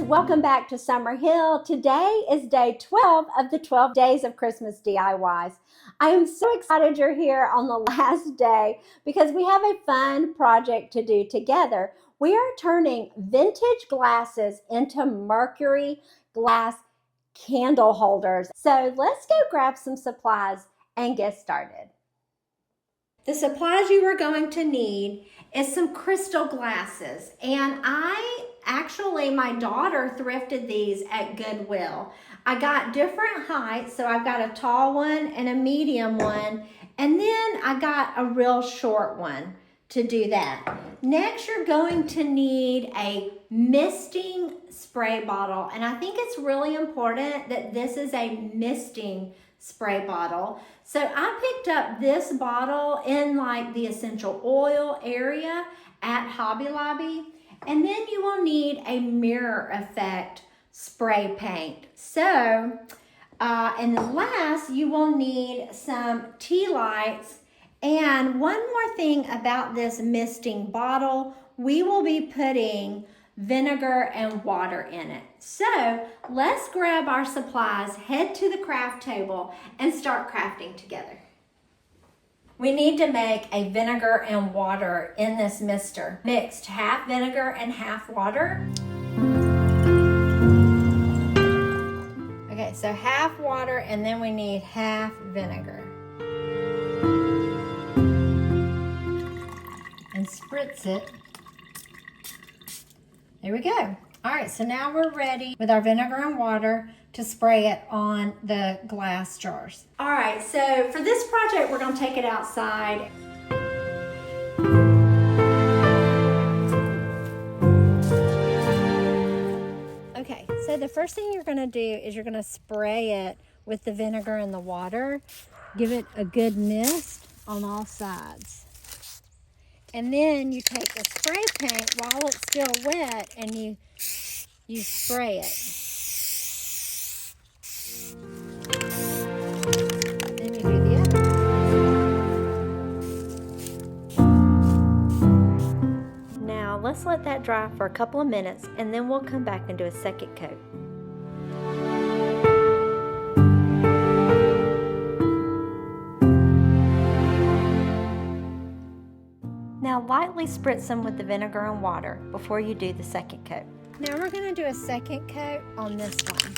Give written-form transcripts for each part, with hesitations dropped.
Welcome back to Summer Hill. Today is day 12 of the 12 days of Christmas DIYs. I am so excited you're here on the last day because we have a fun project to do together. We are turning vintage glasses into mercury glass candle holders. So let's go grab some supplies and get started. The supplies you are going to need is some crystal glasses, and my daughter thrifted these at Goodwill. I got different heights, so I've got a tall one and a medium one, and then I got a real short one to do that. Next, you're going to need a misting spray bottle, and I think it's really important that this is a misting spray bottle. So I picked up this bottle in like the essential oil area at Hobby Lobby. And then you will need a mirror effect spray paint. So, and then last, you will need some Tealights. And one more thing about this misting bottle, we will be putting vinegar and water in it. So let's grab our supplies, head to the craft table, and start crafting together. We need to make a vinegar and water in this mister. Mixed half vinegar and half water. Okay, so half water and then we need half vinegar. And spritz it. There we go. All right, so now we're ready with our vinegar and water to spray it on the glass jars. All right, so for this project, we're gonna take it outside. Okay, so the first thing you're gonna do is you're gonna spray it with the vinegar and the water. Give it a good mist on all sides. And then you take the spray paint while it's still wet and you spray it. Then you do the other. Now let's let that dry for a couple of minutes and then we'll come back and do a second coat. Now lightly spritz them with the vinegar and water before you do the second coat. Now we're going to do a second coat on this one.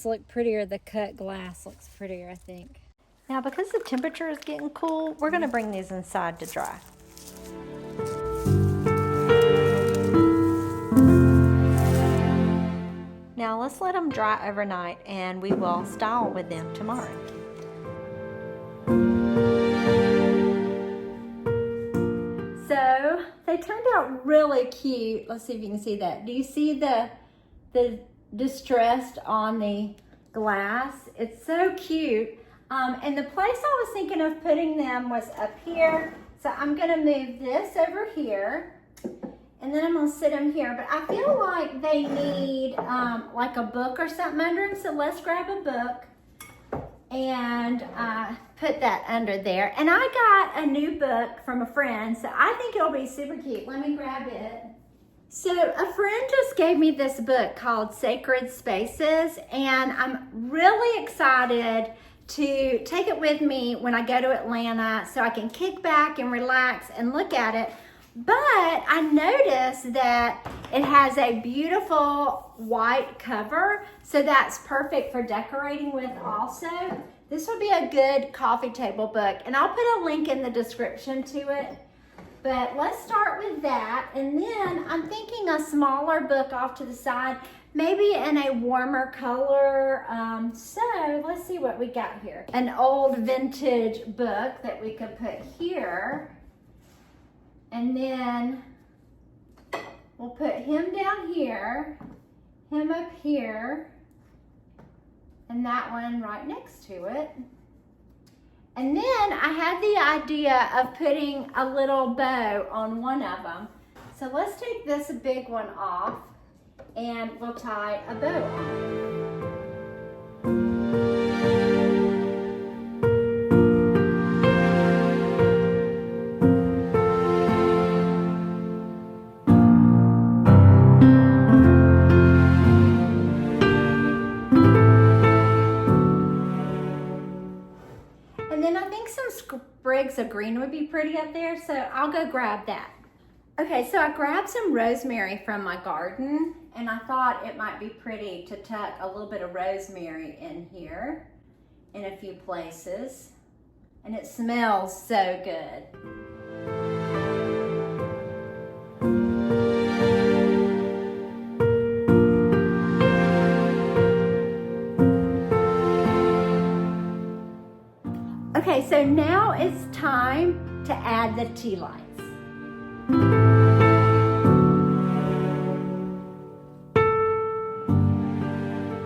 Look prettier. The cut glass looks prettier, I think. Now because the temperature is getting cool, we're going to bring these inside to dry. Now let's let them dry overnight and we will style with them tomorrow. So they turned out really cute. Let's see if you can see that. Do you see the distressed on the glass? It's so cute. And the place I was thinking of putting them was up here. So I'm gonna move this over here and then I'm gonna sit them here. But I feel like they need like a book or something under them. So let's grab a book and put that under there. And I got a new book from a friend, so I think it'll be super cute. Let me grab it. So a friend just gave me this book called Sacred Spaces, and I'm really excited to take it with me when I go to Atlanta so I can kick back and relax and look at it. But I noticed that it has a beautiful white cover, so that's perfect for decorating with also. This would be a good coffee table book, and I'll put a link in the description to it. But let's start with that, and then I'm thinking a smaller book off to the side, maybe in a warmer color. So let's see what we got here. An old vintage book that we could put here, and then we'll put him down here, him up here, and that one right next to it. And then I had the idea of putting a little bow on one of them. So let's take this big one off and we'll tie a bow And then I think some sprigs of green would be pretty up there, so I'll go grab that. Okay, so I grabbed some rosemary from my garden, and I thought it might be pretty to tuck a little bit of rosemary in here in a few places. And it smells so good. Okay, so now it's time to add the Tealights.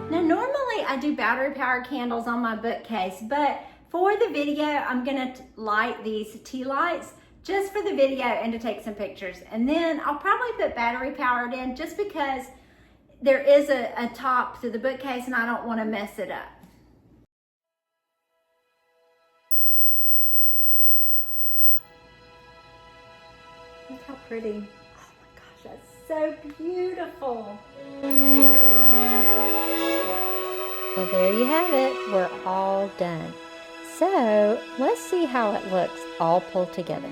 Now normally I do battery powered candles on my bookcase, but for the video I'm gonna light these Tealights just for the video and to take some pictures. And then I'll probably put battery powered in just because there is a top to the bookcase and I don't want to mess it up. Look how pretty. Oh my gosh, that's so beautiful. Well, there you have it. We're all done. So let's see how it looks all pulled together.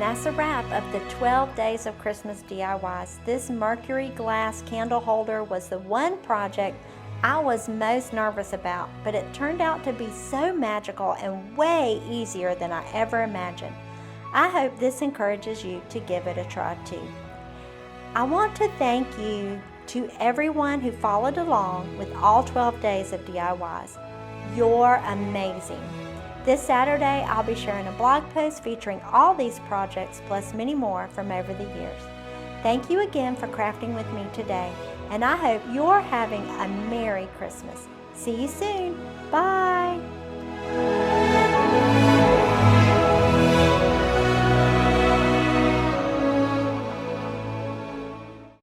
That's a wrap of the 12 days of Christmas DIYs. This Mercury glass candle holder was the one project I was most nervous about, but it turned out to be so magical and way easier than I ever imagined. I hope this encourages you to give it a try too. I want to thank you to everyone who followed along with all 12 days of DIYs. You're amazing. This Saturday, I'll be sharing a blog post featuring all these projects plus many more from over the years. Thank you again for crafting with me today, and I hope you're having a Merry Christmas. See you soon. Bye.